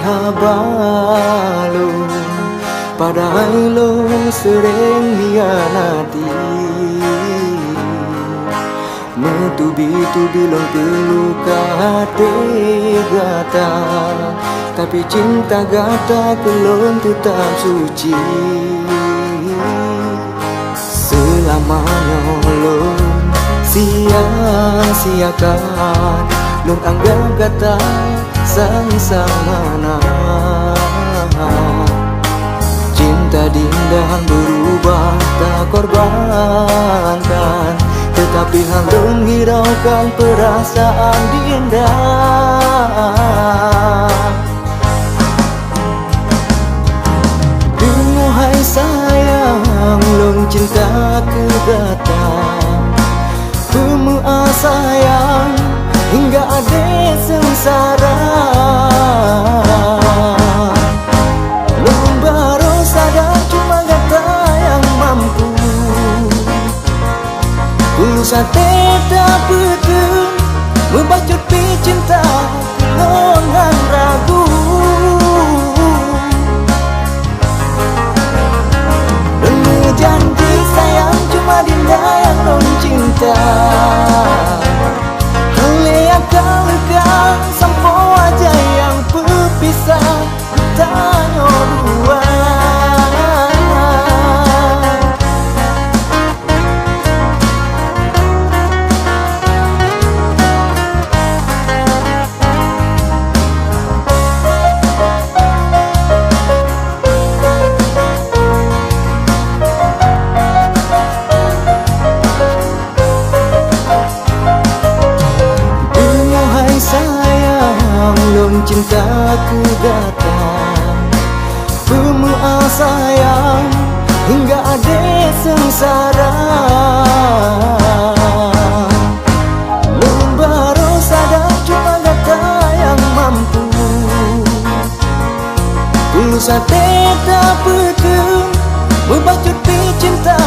habalo, padahal lo sering hianati. Metubi-tubi long terluka hati gata, tapi cinta gata kelon tetap suci. Selamanya lo sia-siakan, long anggap kata sang-sang cinta dindahan berubah tak korbankan, tetapi hal menghiraukan perasaan dindah. Dengar hai sayang, long cinta ke gata, pemua sayang hingga ada sengsara. Long baru sadar cuma gata yang mampu, tulus hati tak betul membacut pi cinta kelongan ragu. Dengar janji sayang cuma dinda yang non cinta, lega sampo aja yang berpisah tanya dua. Cinta ku datang, pemua sayang hingga ada sengsara. Belum baru sadar cuma gata yang mampu, tulus hati tak betul membacut pi cinta.